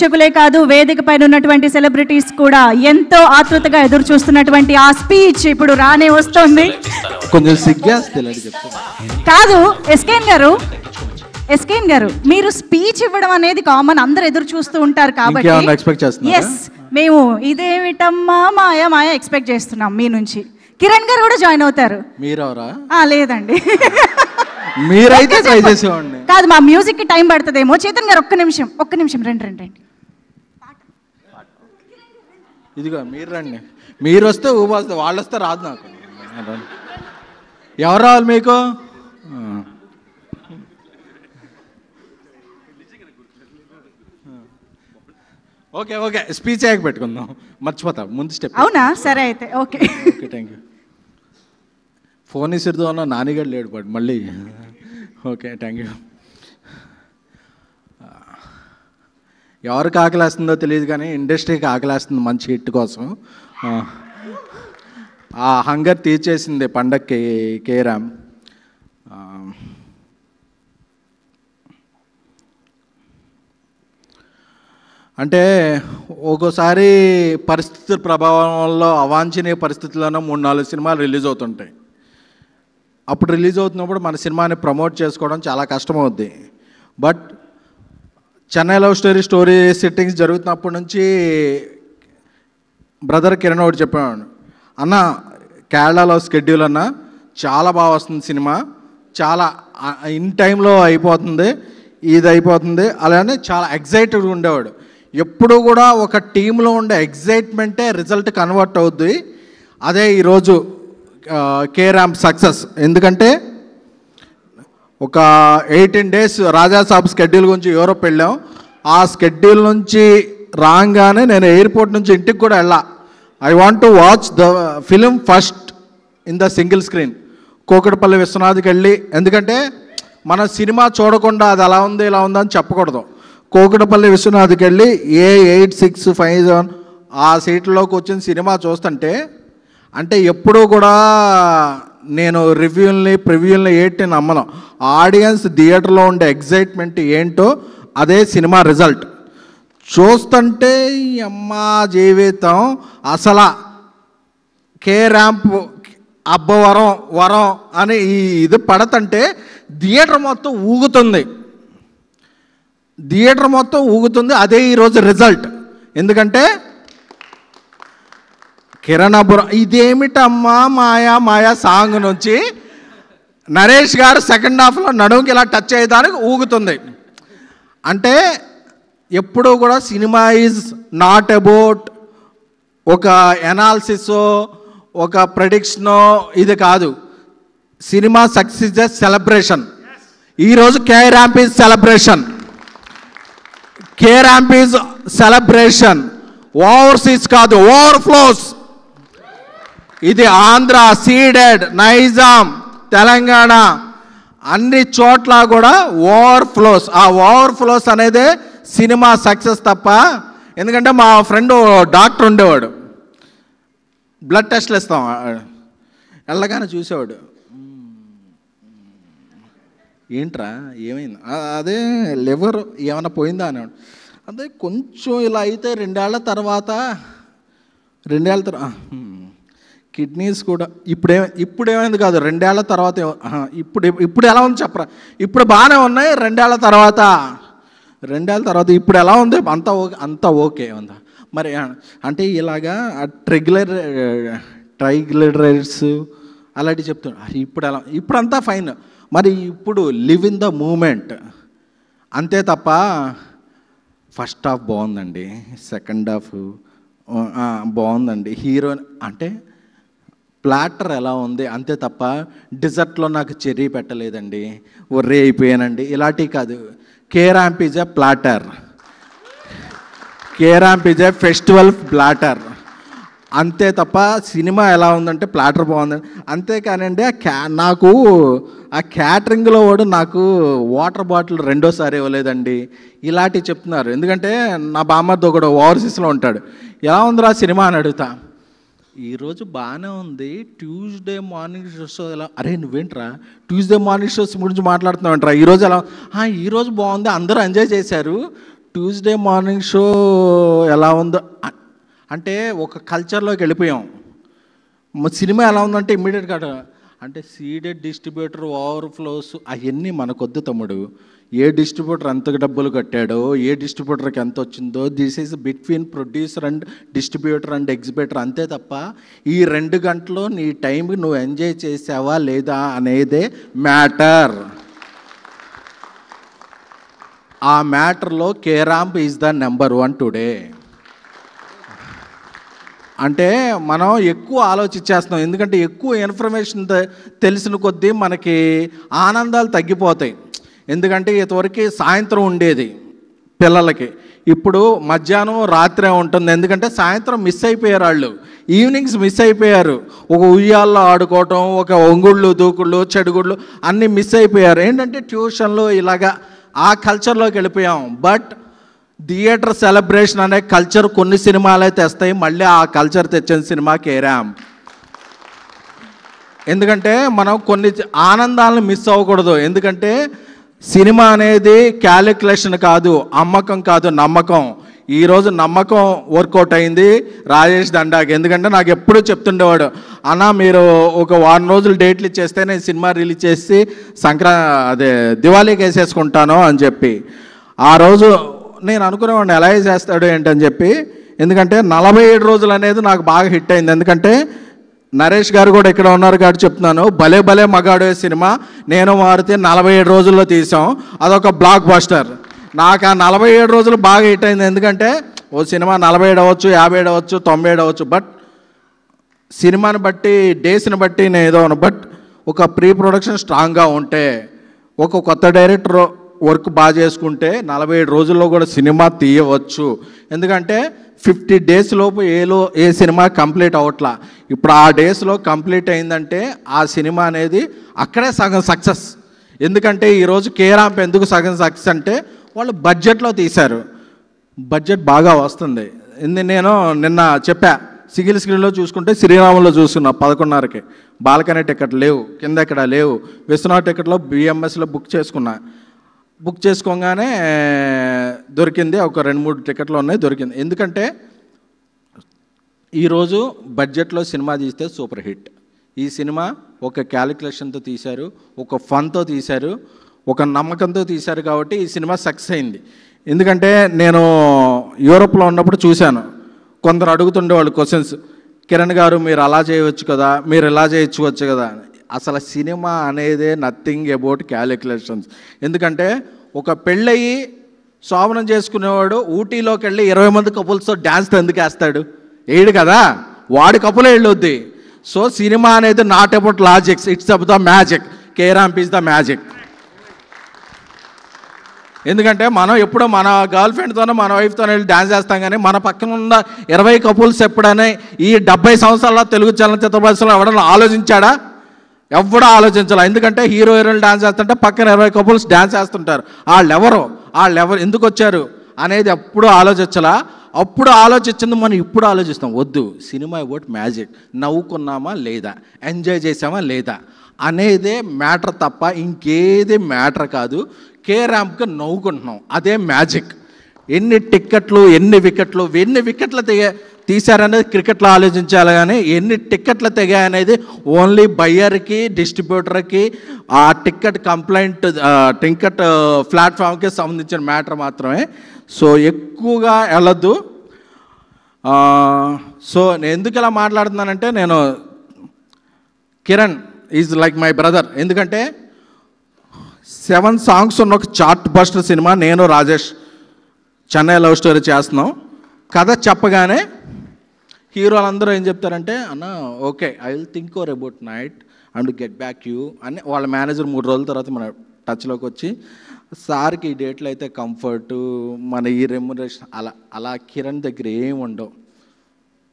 ప్రేక్షకులే కాదు వేదిక పైన ఉన్నటువంటి సెలబ్రిటీస్ కూడా ఎంతో ఆతృతగా ఎదురు చూస్తున్నటువంటి ఆ స్పీచ్ ఇప్పుడు రానే వస్తుంది. కొంచెం సిగ్గేస్తుంది కాదు ఎస్కేన్ గారు మీరు స్పీచ్ ఇవ్వడం అనేది కామన్, అందరు ఎదురు చూస్తూ ఉంటారు కాబట్టి ఎస్ మేము ఇదేమిటమ్మా మాయా మాయా ఎక్స్పెక్ట్ చేస్తున్నాం మీ నుంచి. కిరణ్ గారు కూడా జాయిన్ అవుతారు. లేదండి మీరైతే ట్రై చేసేవాడిని కాదు, మా మ్యూజిక్ కి టైం పడుతుందేమో. చేతన్ గారు ఒక్క నిమిషం రండి. ఇదిగో మీరు రండి, మీరు వస్తే ఊబొస్తే, వాళ్ళు వస్తే రాదు నాకు. ఎవరు రావాలి మీకు? ఓకే స్పీచ్ అయ్యాక పెట్టుకుందాం, మర్చిపోతా ముందు స్టెప్. అవునా, సరే అయితే ఓకే థ్యాంక్ యూ. ఫోన్ ఇసిరుతో ఉన్న నానిగడు లేడు పాడు మళ్ళీ. Okay thank you. ఎవరికి ఆకలేస్తుందో తెలియదు కానీ ఇండస్ట్రీకి ఆకలేస్తుంది మంచి హిట్ కోసం. ఆ హంగర్ తీర్చేసింది పండక్కి కేరామ్. అంటే ఒక్కోసారి పరిస్థితుల ప్రభావం వల్ల అవాంఛనీయ పరిస్థితుల్లోనూ 3-4 సినిమాలు రిలీజ్ అవుతుంటాయి. అప్పుడు రిలీజ్ అవుతున్నప్పుడు మన సినిమాని ప్రమోట్ చేసుకోవడం చాలా కష్టమవుద్ది. But Chennai love story settings జరుగుతున్నప్పటి నుంచి బ్రదర్ కిరణ్ ఒకటి చెప్పాను, అన్న కేరళలో స్కెడ్యూల్ అన్న చాలా బాగా వస్తుంది సినిమా, చాలా ఇన్ టైంలో అయిపోతుంది, ఇది అయిపోతుంది, అలానే చాలా ఎగ్జైటెడ్గా ఉండేవాడు. ఎప్పుడు కూడా ఒక టీంలో ఉండే ఎగ్జైట్మెంటే రిజల్ట్ కన్వర్ట్ అవుద్ది. అదే ఈరోజు కేరామ్ సక్సెస్. ఎందుకంటే ఒక 18 days రాజాసాబ్ స్కెడ్యూల్ గురించి యూరోప్ వెళ్ళాం. ఆ స్కెడ్యూల్ నుంచి రాగానే నేను ఎయిర్పోర్ట్ నుంచి ఇంటికి కూడా వెళ్ళా. I want to watch the film first in the single screen. Kukatpally విశ్వనాథ్కి వెళ్ళి, ఎందుకంటే మన సినిమా చూడకుండా అది అలా ఉంది ఇలా ఉందని చెప్పకూడదు. కూకట్పల్లి విశ్వనాథ్కి వెళ్ళి A8657 ఆ సీట్లోకి వచ్చిన సినిమా చూస్తుంటే, అంటే ఎప్పుడూ కూడా నేను ప్రివ్యూల్ని ఏంటి నమ్మను. ఆడియన్స్ థియేటర్లో ఉండే ఎగ్జైట్మెంట్ ఏంటో అదే సినిమా రిజల్ట్. చూస్తుంటే అమ్మా జీవితం అసలు కేరాంప్ వరం అని ఇది పడతంటే థియేటర్ మొత్తం ఊగుతుంది. అదే ఈరోజు రిజల్ట్. ఎందుకంటే కిరణాపురం ఇదేమిటమ్మా మాయా సాంగ్ నుంచి నరేష్ గారు సెకండ్ హాఫ్లో నడుముకి ఇలా టచ్ అయ్యేదానికి ఊగుతుంది. అంటే ఎప్పుడూ కూడా సినిమా ఈజ్ నాట్ అబౌట్ ఒక ఎనాలిసిసో ఒక ప్రెడిక్షనో ఇది కాదు. Cinema success is celebration. ఈరోజు కేరాంప్ ఈజ్ సెలబ్రేషన్. ఓవర్సీస్ కాదు, ఓవర్ఫ్లోస్. ఇది ఆంధ్ర, సీడెడ్, నైజాం, తెలంగాణ అన్ని చోట్ల కూడా ఓవర్ఫ్లోస్. ఆ ఓవర్ఫ్లోస్ అనేదే సినిమా సక్సెస్ తప్ప. ఎందుకంటే మా ఫ్రెండ్ డాక్టర్ ఉండేవాడు, బ్లడ్ టెస్ట్లు ఇస్తాం, వెళ్ళగానే చూసేవాడు, ఏంట్రా ఏమైంది, అదే లివర్ ఏమైనా పోయిందా అనేవాడు. అదే కొంచెం ఇలా అయితే 2 ఏళ్ల తర్వాత కిడ్నీస్ కూడా ఇప్పుడు ఏమైంది కాదు, 2 ఏళ్ల తర్వాత ఇప్పుడు ఎలా ఉంది చెప్పరా. ఇప్పుడు బాగానే ఉన్నాయి, 2 ఏళ్ల తర్వాత ఇప్పుడు ఎలా ఉంది, అంతా ఓకే ఉందా మరి. అంటే ఇలాగా ట్రైగ్లిజరైడ్స్ అలాంటివి చెప్తున్నాడు. ఇప్పుడంతా ఫైన్. మరి ఇప్పుడు లివ్ ఇన్ ద మూమెంట్ అంతే తప్ప. ఫస్ట్ హాఫ్ బాగుందండి, సెకండ్ హాఫ్ బాగుందండి, హీరోయిన్ అంటే ప్లాటర్ ఎలా ఉంది అంతే తప్ప డిజర్ట్లో నాకు చెర్రీ పెట్టలేదండి, ఒర్రీ అయిపోయానండి, ఇలాంటివి కాదు. K-Ramp is a platter, K-Ramp is a festival platter అంతే తప్ప సినిమా ఎలా ఉందంటే ప్లాటర్ బాగుందండి అంతేకానండి. నాకు ఆ క్యాటరింగ్లో వాడు నాకు వాటర్ బాటిల్ 2వ సారి ఇవ్వలేదండి, ఇలాంటివి చెప్తున్నారు. ఎందుకంటే నా బామ్మర్ది ఒకడు ఓవర్సీస్లో ఉంటాడు, ఎలా ఉందిరా సినిమా అని అడుగుతా. ఈరోజు బాగానే ఉంది, ట్యూస్డే మార్నింగ్ షో ఎలా, అరే నువ్వేంట్రా ట్యూస్డే మార్నింగ్ షోస్ గురించి మాట్లాడుతున్నావు అంటారా, ఈరోజు ఎలా, ఈరోజు బాగుంది, అందరూ ఎంజాయ్ చేశారు, ట్యూస్డే మార్నింగ్ షో ఎలా ఉందో అంటే ఒక కల్చర్లోకి వెళ్ళిపోయాం. సినిమా ఎలా ఉందంటే ఇమ్మీడియట్గా అంటే సీడెడ్ డిస్ట్రిబ్యూటర్ ఓవర్ఫ్లోస్ అవన్నీ మనకొద్దు తమ్ముడు. ఏ డిస్ట్రిబ్యూటర్ ఎంత డబ్బులు కట్టాడో, ఏ డిస్ట్రిబ్యూటర్కి ఎంత వచ్చిందో, this is between producer and distributor and exhibitor, అంతే తప్ప ఈ 2 గంటలు నీ టైంకి నువ్వు ఎంజాయ్ చేసావా లేదా అనేదే మ్యాటర్. ఆ మ్యాటర్లో కేరాంప్ ఈజ్ ద నెంబర్ 1 టుడే. అంటే మనం ఎక్కువ ఆలోచించేస్తున్నాం, ఎందుకంటే ఎక్కువ ఇన్ఫర్మేషన్ తెలిసిన కొద్దీ మనకి ఆనందాలు తగ్గిపోతాయి. ఎందుకంటే ఇంతవరకు సాయంత్రం ఉండేది పిల్లలకి, ఇప్పుడు మధ్యాహ్నం రాత్రే ఉంటుంది. ఎందుకంటే సాయంత్రం మిస్ అయిపోయారు వాళ్ళు, ఈవినింగ్స్ మిస్ అయిపోయారు. ఒక ఉయ్యాల్లో ఆడుకోవటం, ఒక ఒంగుళ్ళు దూకుళ్ళు చెడుగుళ్ళు అన్నీ మిస్ అయిపోయారు. ఏంటంటే ట్యూషన్లు ఇలాగా ఆ కల్చర్లోకి వెళ్ళిపోయాం. బట్ థియేటర్ సెలబ్రేషన్ అనే కల్చర్ కొన్ని సినిమాలే తెస్తాయి. మళ్ళీ ఆ కల్చర్ తెచ్చిన సినిమా కేరాంప్. ఎందుకంటే మనం కొన్ని ఆనందాలను మిస్ అవ్వకూడదు. ఎందుకంటే సినిమా అనేది క్యాలిక్యులేషన్ కాదు, అమ్మకం కాదు, నమ్మకం. ఈరోజు నమ్మకం వర్కౌట్ అయింది రాజేష్ దండాకి. ఎందుకంటే నాకు ఎప్పుడూ చెప్తుండేవాడు, అన్న మీరు ఒక 1 రోజులు డేట్లు ఇచ్చేస్తే నేను సినిమా రిలీజ్ చేసి దివాళీకి వేసేసుకుంటాను అని చెప్పి. ఆ రోజు నేను అనుకునేవాడిని ఎలా చేస్తాడు ఏంటని చెప్పి. ఎందుకంటే 47 రోజులు అనేది నాకు బాగా హిట్ అయింది. ఎందుకంటే నరేష్ గారు కూడా ఇక్కడ ఉన్నారు కాబట్టి చెప్తున్నాను, భలే భలే మగాడు సినిమా నేను మారితే 47 రోజుల్లో తీసాం. అదొక బ్లాక్ బస్టర్. నాకు ఆ 47 రోజులు బాగా హిట్ అయింది. ఎందుకంటే ఓ సినిమా 47 అవ్వచ్చు, 50 అవ్వచ్చు, 90 అవ్వచ్చు, బట్ సినిమాని బట్టి డేస్ని బట్టి నేను ఏదో బట్ ఒక ప్రీ ప్రొడక్షన్ స్ట్రాంగ్గా ఉంటే, ఒక కొత్త డైరెక్టర్ వర్క్ బాగా చేసుకుంటే 47 రోజుల్లో కూడా సినిమా తీయవచ్చు. ఎందుకంటే 50 డేస్ లోపు ఏ సినిమా కంప్లీట్ అవ్వట్లా. ఇప్పుడు ఆ డేస్లో కంప్లీట్ అయిందంటే ఆ సినిమా అనేది అక్కడే సగం సక్సెస్. ఎందుకంటే ఈరోజు కేరాంప్ ఎందుకు సగం సక్సెస్ అంటే వాళ్ళు బడ్జెట్లో తీశారు, బడ్జెట్ బాగా వస్తుంది. నేను నిన్న చెప్పా, సిగిల్ స్క్రీన్లో చూసుకుంటే శ్రీరాములో చూసుకున్నా 11:30కి. బాల్కనీ టికెట్ లేవు, కింద ఎక్కడ లేవు. విశ్వనాథ్ టికెట్లో బిఎంఎస్లో బుక్ చేసుకోగానే దొరికింది. ఒక 2-3 టికెట్లు ఉన్నాయి, దొరికింది. ఎందుకంటే ఈరోజు బడ్జెట్లో సినిమా తీస్తే సూపర్ హిట్. ఈ సినిమా ఒక క్యాలిక్యులేషన్తో తీశారు, ఒక ఫన్తో తీశారు, ఒక నమ్మకంతో తీశారు. కాబట్టి ఈ సినిమా సక్సెస్ అయింది. ఎందుకంటే నేను యూరోప్లో ఉన్నప్పుడు చూశాను, కొందరు అడుగుతుండేవాళ్ళు క్వశ్చన్స్, కిరణ్ గారు మీరు అలా చేయవచ్చు కదా, మీరు ఇలా చేయొచ్చు కదా. అసలు సినిమా అనేదే నథింగ్ అబౌట్ క్యాలిక్యులేషన్స్. ఎందుకంటే ఒక పెళ్ళయి శోభనం చేసుకునేవాడు ఊటీలోకి వెళ్ళి 20 మంది కపుల్స్తో డ్యాన్స్ ఎందుకు వేస్తాడు? వేయడు కదా, వాడి కపులే వెళ్ళొద్ది. సో సినిమా అనేది not about logics, it's about the magic. కేరాంప్ is the magic. ఎందుకంటే మనం ఎప్పుడో మన గర్ల్ ఫ్రెండ్తోనో మన వైఫ్తోనే వెళ్ళి డ్యాన్స్ చేస్తాం, కానీ మన పక్కన ఉన్న 20 కపుల్స్ ఎప్పుడనే ఈ 70 సంవత్సరాల తెలుగు చలనచిత్ర పరిశ్రమలో ఎవడన్నా ఆలోచించాడా? ఎవడో ఆలోచించాలి. ఎందుకంటే హీరో హీరోయిన్లు డ్యాన్స్ చేస్తుంటే పక్కన 20 కపుల్స్ డ్యాన్స్ చేస్తుంటారు. వాళ్ళెవరు ఎందుకు వచ్చారు అనేది ఎప్పుడు ఆలోచించాలా. అప్పుడు ఆలోచించింది మనం ఇప్పుడు ఆలోచిస్తాం. వద్దు, సినిమా అబౌట్ మ్యాజిక్. నవ్వుకున్నామా లేదా, ఎంజాయ్ చేసామా లేదా అనేదే మ్యాటర్ తప్ప ఇంకేది మ్యాటర్ కాదు. కేరాంప్కి నవ్వుకుంటున్నాం, అదే మ్యాజిక్. ఎన్ని టిక్కెట్లు, ఎన్ని వికెట్లు తీశారనేది క్రికెట్లో ఆలోచించాలి, కానీ ఎన్ని టిక్కెట్లు తెగాయనేది ఓన్లీ బయ్యర్కి, డిస్ట్రిబ్యూటర్కి, ఆ టిక్కెట్ ప్లాట్ఫామ్కి సంబంధించిన మ్యాటర్ మాత్రమే. సో ఎక్కువగా వెళ్ళొద్దు. సో నేను ఎందుకు ఇలా మాట్లాడుతున్నానంటే, నేను Kiran is like my brother. ఎందుకంటే 7 సాంగ్స్ ఉన్న ఒక చార్ట్ బస్టర్ సినిమా నేను రాజేష్ చెన్నై లవ్ స్టోరీ చేస్తున్నాం. కథ చెప్పగానే హీరోలందరూ ఏం చెప్తారంటే, అన్న okay I will think over about night and get back you అని వాళ్ళ మేనేజర్ 3 రోజుల తర్వాత మన టచ్లోకి వచ్చి, సార్కి ఈ డేట్లో అయితే కంఫర్టు, మన ఈ రెమ్యునరేషన్ అలా కిరణ్ దగ్గర ఏమి ఉండవు.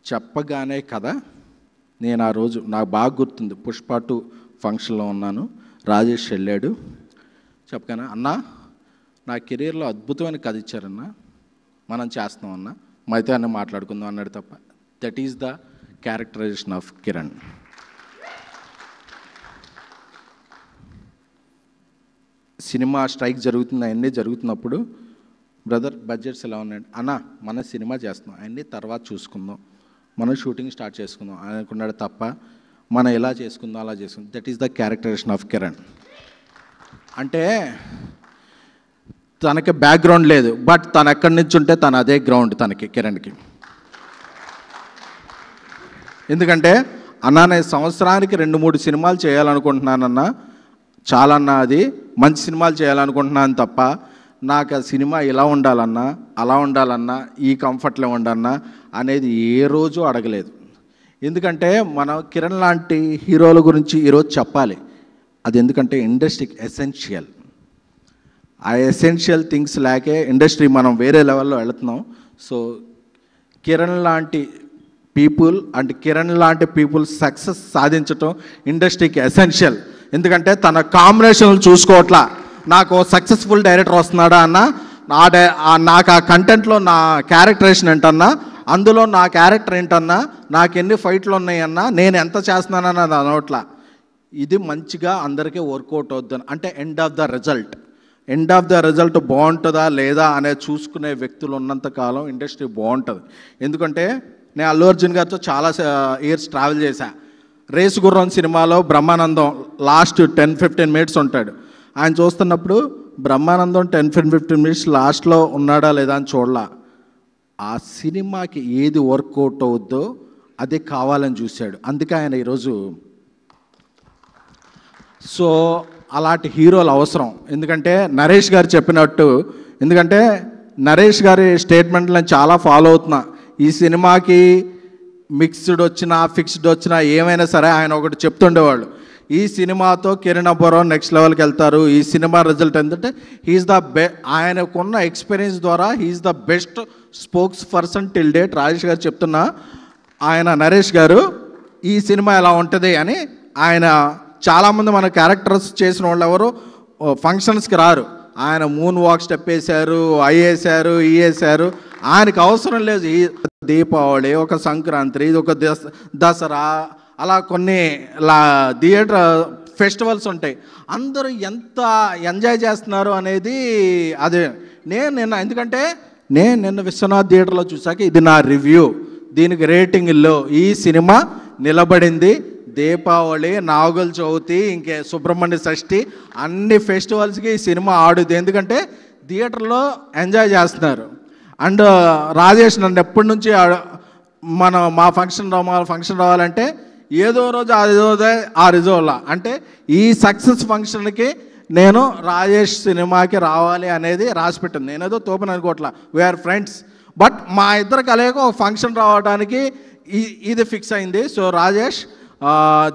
చెప్పగానే కదా, నేను ఆ రోజు నాకు బాగా గుర్తుంది, పుష్ప 2 ఫంక్షన్లో ఉన్నాను, రాజేష్ వెళ్ళాడు. చెప్పగానే అన్నా నా కెరీర్లో అద్భుతమైన కథ ఇచ్చారన్న, మనం చేస్తామన్నా, అయితే అన్న మాట్లాడుకుందాం అన్నాడు తప్ప. That is the characterisation of Kiran. Cinema strike జరుగుతుంది, అవన్నీ జరుగుతున్నప్పుడు బ్రదర్ బడ్జెట్స్ ఎలా ఉన్నాయండి అన్న, మన సినిమా చేస్తున్నాం అన్నీ తర్వాత చూసుకుందాం, మనం షూటింగ్ స్టార్ట్ చేసుకుందాం అనుకున్నాడు తప్ప మనం ఎలా చేసుకుందాం అలా చేసుకుందాం. That is the characterisation of Kiran. అంటే తనకి బ్యాక్గ్రౌండ్ లేదు, బట్ తను ఎక్కడి నుంచి ఉంటే తను అదే గ్రౌండ్ తనకి, కిరణ్కి. ఎందుకంటే అన్నా నేను సంవత్సరానికి 2-3 సినిమాలు చేయాలనుకుంటున్నానన్నా, చాలన్నా అది మంచి సినిమాలు చేయాలనుకుంటున్నాను తప్ప నాకు ఆ సినిమా ఇలా ఉండాలన్నా అలా ఉండాలన్నా ఈ కంఫర్ట్లో ఉండన్నా అనేది ఏ రోజు అడగలేదు. ఎందుకంటే మనం కిరణ్ లాంటి హీరోల గురించి ఈరోజు చెప్పాలి. అది ఎందుకంటే ఇండస్ట్రీకి ఎసెన్షియల్. ఆ ఎసెన్షియల్ థింగ్స్ లేకే ఇండస్ట్రీ మనం వేరే లెవెల్లో వెళుతున్నాం. సో కిరణ్ లాంటి పీపుల్ సక్సెస్ సాధించటం ఇండస్ట్రీకి ఎసెన్షియల్. ఎందుకంటే తన కాంబినేషన్లు చూసుకోవట్లా, నాకు సక్సెస్ఫుల్ డైరెక్టర్ వస్తున్నాడా అన్న, నాకు ఆ కంటెంట్లో నా క్యారెక్టరేషన్ ఏంటన్నా, అందులో నా క్యారెక్టర్ ఏంటన్నా, నాకు ఎన్ని ఫైట్లు ఉన్నాయన్నా, నేను ఎంత చేస్తున్నానన్న అది అనవట్లా. ఇది మంచిగా అందరికీ వర్కౌట్ అవుద్దని అంటే ఎండ్ ఆఫ్ ద రిజల్ట్ బాగుంటుందా లేదా అనేది చూసుకునే వ్యక్తులు ఉన్నంతకాలం ఇండస్ట్రీ బాగుంటుంది. ఎందుకంటే నేను అల్లు అర్జున్ గారితో చాలా ఇయర్స్ ట్రావెల్ చేశా. రేసు గుర్రం సినిమాలో బ్రహ్మానందం లాస్ట్ 10-15 మినిట్స్ ఉంటాడు. ఆయన చూస్తున్నప్పుడు బ్రహ్మానందం 10-15 మినిట్స్ లాస్ట్లో ఉన్నాడా లేదా అని చూడలా. ఆ సినిమాకి ఏది వర్కౌట్ అవుద్దో అదే కావాలని చూశాడు. అందుకే ఆయన ఈరోజు సో అలాంటి హీరోలు అవసరం. ఎందుకంటే నరేష్ గారు చెప్పినట్టు, ఎందుకంటే నరేష్ గారి స్టేట్మెంట్లను చాలా ఫాలో అవుతున్నా. ఈ సినిమాకి మిక్స్డ్ వచ్చినా ఫిక్స్డ్ వచ్చినా ఏమైనా సరే ఆయన ఒకటి చెప్తుండేవాళ్ళు, ఈ సినిమాతో కిరణ్ అబ్బవరం నెక్స్ట్ లెవెల్కి వెళ్తారు. ఈ సినిమా రిజల్ట్ ఏంటంటే ఆయనకున్న ఎక్స్పీరియన్స్ ద్వారా he is the best spokesperson till date. Rajesh garu చెప్తున్నా, ఆయన నరేష్ గారు ఈ సినిమా ఎలా ఉంటుంది అని. ఆయన చాలామంది మన క్యారెక్టర్స్ చేసిన వాళ్ళు ఎవరు ఫంక్షన్స్కి రారు. ఆయన మూన్ వాక్ స్టెప్ వేశారు, వేశారు, వేశారు. ఆయనకు అవసరం లేదు. ఈ దీపావళి, ఒక సంక్రాంతి, ఇది ఒక దసరా, అలా కొన్ని థియేటర్ ఫెస్టివల్స్ ఉంటాయి. అందరూ ఎంత ఎంజాయ్ చేస్తున్నారు అనేది అదే. ఎందుకంటే నేను నిన్న విశ్వనాథ్ థియేటర్లో చూసాక ఇది నా రివ్యూ, దీనికి రేటింగ్లో ఈ సినిమా నిలబడింది. దీపావళి, నాగుల చవితి, ఇంకే సుబ్రహ్మణ్య షష్ఠి అన్ని ఫెస్టివల్స్కి ఈ సినిమా ఆడుద్ది. ఎందుకంటే థియేటర్లో ఎంజాయ్ చేస్తున్నారు. అండ్ రాజేష్ నన్ను ఎప్పటి నుంచి మా ఫంక్షన్ రావాలంటే ఏదో రోజు ఆ రిజోలా అంటే ఈ సక్సెస్ ఫంక్షన్కి నేను రాజేష్ సినిమాకి రావాలి అనేది రాసిపెట్టింది. నేనేదో తోపని అనుకోవట్లా, వీఆర్ ఫ్రెండ్స్. బట్ మా ఇద్దరు కలయిక ఒక ఫంక్షన్ రావడానికి ఇది ఫిక్స్ అయింది. సో రాజేష్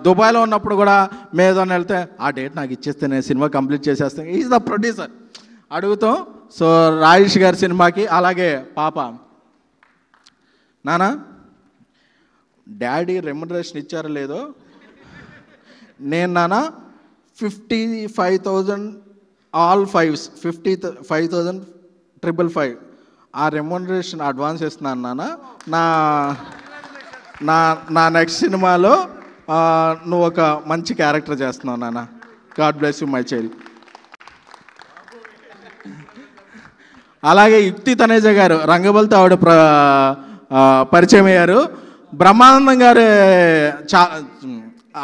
దుబాయ్లో ఉన్నప్పుడు కూడా మేదోని వెళ్తే ఆ డేట్ నాకు ఇచ్చేస్తే నేను సినిమా కంప్లీట్ చేసేస్తాను. ఈజ్ ద ప్రొడ్యూసర్ అడుగుతాం. సో రాజేష్ గారి సినిమాకి అలాగే పాప నానా డాడీ రెమ్యునరేషన్ ఇచ్చారో లేదో, నేను నాన్న 55,000 ఆల్ 5s 55,555 ఆ రెమ్యునరేషన్ అడ్వాన్స్ ఇస్తున్నాను నాన్న. నా నెక్స్ట్ సినిమాలో నువ్వు ఒక మంచి క్యారెక్టర్ చేస్తున్నావు నాన్న. God bless you my child. అలాగే యుక్తి తనేజ గారు రంగబలితో పరిచయం అయ్యారు. బ్రహ్మానందం గారు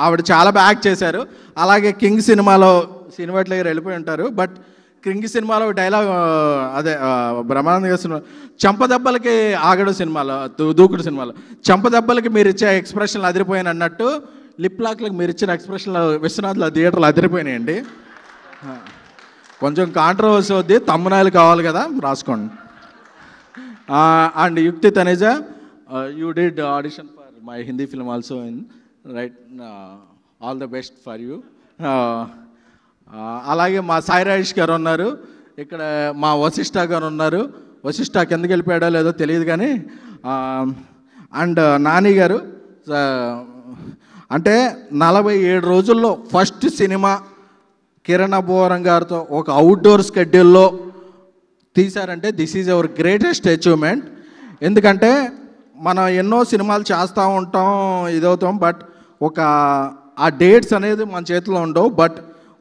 ఆవిడ చాలా బాగా యాక్ట్ చేశారు. అలాగే కింగ్ సినిమాలో సినిమాట్లో వెళ్ళిపోయి ఉంటారు. బట్ కింగ్ సినిమాలో డైలాగ్ అదే బ్రహ్మానందం గారి సినిమా చెంపదెబ్బలకి ఆగడు సినిమాలో, దూకుడు సినిమాలో చెంపదెబ్బలకి మీరు ఇచ్చే ఎక్స్ప్రెషన్లు అదిరిపోయాను అన్నట్టు లిప్ లాక్లకు మీరు ఇచ్చిన ఎక్స్ప్రెషన్లు విశ్వనాథ్లో థియేటర్లో అదిరిపోయినాయండి. కొంచెం కాంట్రవర్సీ వద్ది, తమ్మునాయలు కావాలి కదా, రాసుకోండి. And Yukti Thareja, you did audition for my Hindi film also in right, all the best for you. అలాగే మా సాయి రాజేష్ గారు ఉన్నారు ఇక్కడ, మా వశిష్ఠ గారు ఉన్నారు. వశిష్ఠ కిందకి వెళ్ళిపోయాడో లేదో తెలియదు కానీ. అండ్ నాని గారు అంటే 47 రోజుల్లో ఫస్ట్ సినిమా కిరణ్ అబ్బవరం గారితో ఒక అవుట్డోర్ స్కెడ్యూల్లో తీశారంటే this is our greatest achievement. ఎందుకంటే మనం ఎన్నో సినిమాలు చేస్తూ ఉంటాం, ఇదవుతాం, బట్ ఆ డేట్స్ అనేది మన చేతిలో ఉండవు. బట్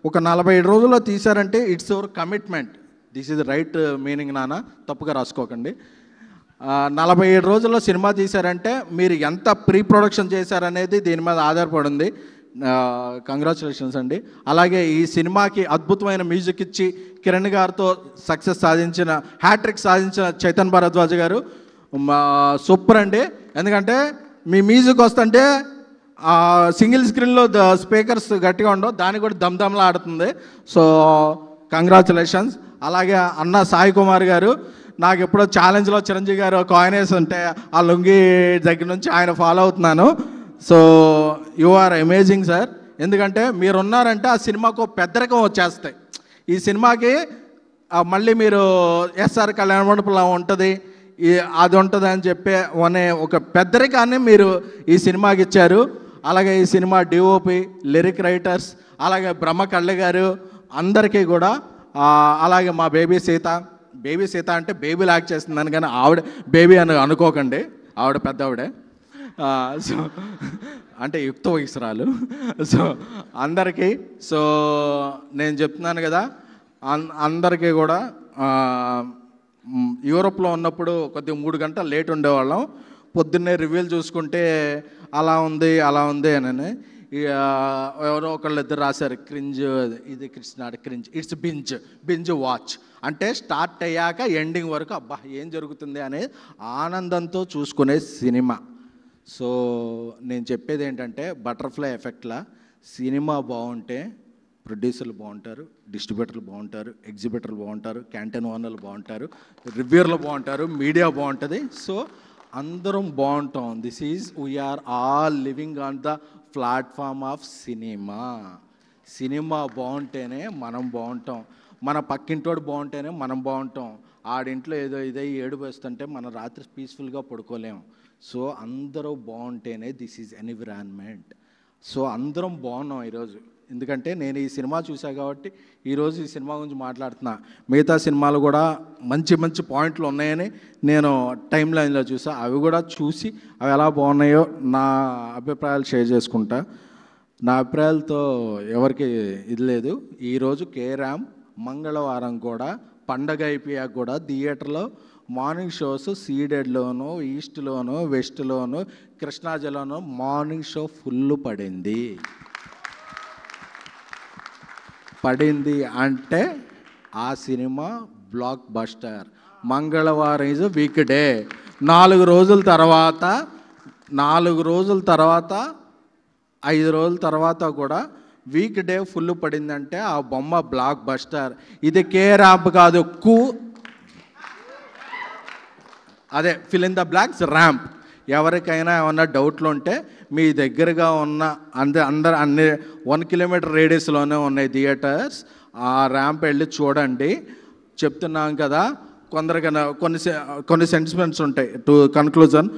ఒక 47 రోజుల్లో తీశారంటే it's our commitment. This is right meaning నాన్న, తప్పుగా రాసుకోకండి. 47 రోజుల్లో సినిమా తీశారంటే మీరు ఎంత ప్రీ ప్రొడక్షన్ చేశారనేది దీని మీద ఆధారపడింది. కంగ్రాచులేషన్స్ అండి. అలాగే ఈ సినిమాకి అద్భుతమైన మ్యూజిక్ ఇచ్చి కిరణ్ గారితో సక్సెస్ సాధించిన, హ్యాట్రిక్ సాధించిన చైతన్ భరద్వాజ్ గారు సూపర్ అండి. ఎందుకంటే మీ మ్యూజిక్ వస్తుంటే సింగిల్ స్క్రీన్లో స్పీకర్స్ గట్టిగా ఉండవు, దానికి కూడా దమ్దమ్లా ఆడుతుంది. So congratulations. అలాగే అన్న సాయి కుమార్ గారు, నాకు ఎప్పుడో ఛాలెంజ్లో చిరంజీవి గారు కాయిన్ వేసి ఉంటే ఆ లుంగి దగ్గర నుంచి ఆయన ఫాలో అవుతున్నాను. So you are amazing sir. ఎందుకంటే మీరున్నారంటే ఆ సినిమాకు పెద్దరికం వచ్చేస్తాయి. ఈ సినిమాకి మళ్ళీ మీరు ఎస్ఆర్ కళ్యాణ మండపంలో ఉంటుంది, అది ఉంటుంది అని చెప్పే అనే ఒక పెద్దరికాన్ని మీరు ఈ సినిమాకి ఇచ్చారు. అలాగే ఈ సినిమా డిఓపి, లిరిక్ రైటర్స్, అలాగే బ్రహ్మ కళ్ళ గారు అందరికీ కూడా, అలాగే మా బేబీ సీత అంటే బేబీలు యాక్ట్ చేస్తుందని, కానీ ఆవిడ బేబీ అని అనుకోకండి, ఆవిడ పెద్ద ఆవిడే. సో అంటే యుక్త వయసురాలు. సో అందరికీ, సో నేను చెప్తున్నాను కదా, అందరికీ కూడా యూరోప్లో ఉన్నప్పుడు కొద్దిగా 3 గంటలు లేట్ ఉండేవాళ్ళం. పొద్దున్నే రివ్యూలు చూసుకుంటే అలా ఉంది అని ఎవరో ఒకళ్ళు ఇద్దరు రాశారు, క్రింజ్, ఇది Krishna cringe, it's binge watch అంటే స్టార్ట్ అయ్యాక ఎండింగ్ వరకు అబ్బా ఏం జరుగుతుంది అనే ఆనందంతో చూసుకునే సినిమా. సో నేను చెప్పేది ఏంటంటే బటర్ఫ్లై ఎఫెక్ట్లా సినిమా బాగుంటే ప్రొడ్యూసర్లు బాగుంటారు, డిస్ట్రిబ్యూటర్లు బాగుంటారు, ఎగ్జిబిటర్లు బాగుంటారు, క్యాంటీన్ ఓనర్లు బాగుంటారు, రివ్యూర్లు బాగుంటారు, మీడియా బాగుంటుంది. సో అందరం బాగుంటాం. This is we are all living on the platform of cinema. Cinema బాగుంటేనే మనం బాగుంటాం, మన పక్కింటోడు బాగుంటేనే మనం బాగుంటాం. ఆడింట్లో ఏదో ఏడుపు వేస్తుంటే మనం రాత్రి పీస్ఫుల్గా పడుకోలేం. సో అందరూ బాగుంటేనే దిస్ ఈజ్ ఎన్విరాన్మెంట్. సో అందరం బాగున్నాం ఈరోజు. ఎందుకంటే నేను ఈ సినిమా చూసా కాబట్టి ఈరోజు ఈ సినిమా గురించి మాట్లాడుతున్నా. మిగతా సినిమాలు కూడా మంచి పాయింట్లు ఉన్నాయని నేను టైం లైన్లో చూసా. అవి కూడా చూసి అవి ఎలా బాగున్నాయో నా అభిప్రాయాలు షేర్ చేసుకుంటా. నా అభిప్రాయాలతో ఎవరికి ఇది లేదు. ఈరోజు కేరామ్ మంగళవారం కూడా పండగ అయిపోయాక కూడా థియేటర్లో మార్నింగ్ షోస్ సీడెడ్లోను, ఈస్ట్లోను, వెస్ట్లోను, కృష్ణాజిల్లాలో మార్నింగ్ షో ఫుల్ పడింది అంటే ఆ సినిమా బ్లాక్ బస్టర్. మంగళవారం ఈజ్ వీక్ డే. 4 రోజుల తర్వాత 5 రోజుల తర్వాత కూడా వీక్ డే ఫుల్ పడిందంటే ఆ బొమ్మ బ్లాక్ బస్టర్. ఇది కే ర్యాంప్ కాదు, అదే fill in the blocks ramp. ఎవరికైనా ఏమన్నా డౌట్లు ఉంటే మీ దగ్గరగా ఉన్న అన్ని 1 కిలోమీటర్ రేడియస్లోనే ఉన్నాయి థియేటర్స్. ఆ ర్యాంప్ వెళ్ళి చూడండి. చెప్తున్నాం కదా, కొందరికైనా కొన్ని సెంటిమెంట్స్ ఉంటాయి. టు కన్క్లూజన్,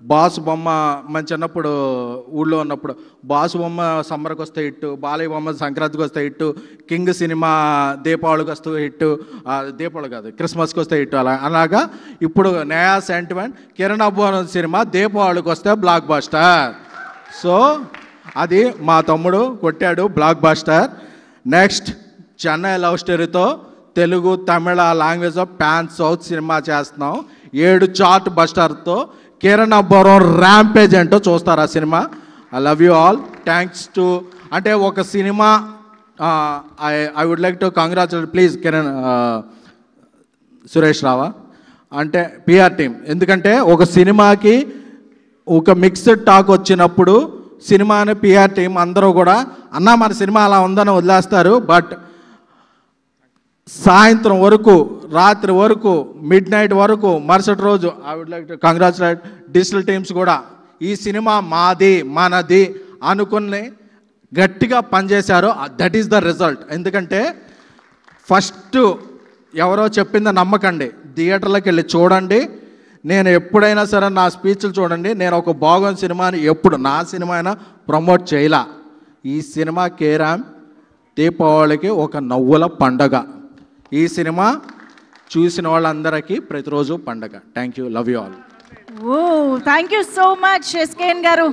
బాస్ బొమ్మ మన చిన్నప్పుడు ఊళ్ళో ఉన్నప్పుడు బాస్ బొమ్మ సమ్మర్కి వస్తే హిట్టు, బాలయ్య బొమ్మ సంక్రాంతికి వస్తే హిట్టు, కింగ్ సినిమా దీపావళికి వస్తే హిట్టు, దీపావళి కాదు క్రిస్మస్కి వస్తే హిట్టు. అలాగా ఇప్పుడు నయా సెంటిమెంట్ కిరణ్ అబ్బోన్ సినిమా దీపావళికి వస్తే బ్లాక్ బస్టర్. సో అది మా తమ్ముడు కొట్టాడు, blockbuster. Next Chennai love స్టోరీతో Telugu, Tamil language of pan south cinema చేస్తున్నాం. 7 చార్ట్ బస్టర్తో కిరణ్ అబ్బోరం ర్యాంపేజ్ ఏంటో చూస్తారు ఆ cinema. I love you all. Thanks to అంటే ఒక cinema I would like to congratulate please Kiran Suresh రావా అంటే పిఆర్ టీమ్. ఎందుకంటే ఒక సినిమాకి ఒక మిక్స్డ్ టాక్ వచ్చినప్పుడు సినిమాని పిఆర్ టీం అందరూ కూడా అన్న మన సినిమా అలా ఉందని వదిలేస్తారు. బట్ సాయంత్రం వరకు, రాత్రి వరకు, మిడ్ నైట్ వరకు, మరుసటి రోజు I would like to congratulate digital teams కూడా. ఈ సినిమా మాది, మనది అనుకుని గట్టిగా పనిచేశారు. That is the result. ఎందుకంటే ఫస్ట్ ఎవరో చెప్పింది నమ్మకండి, థియేటర్లోకి వెళ్ళి చూడండి. నేను ఎప్పుడైనా సరే నా స్పీచ్లు చూడండి, నేను ఒక బాగున్న సినిమాని ఎప్పుడు నా సినిమా అయినా ప్రమోట్ చేయలా. ఈ సినిమా కేరామ్ దీపావళికి ఒక నవ్వుల పండగ. ఈ సినిమా చూసిన వాళ్ళందరికీ ప్రతిరోజు పండగ. Thank you, love you all. Oh thank you so much SKN గారు.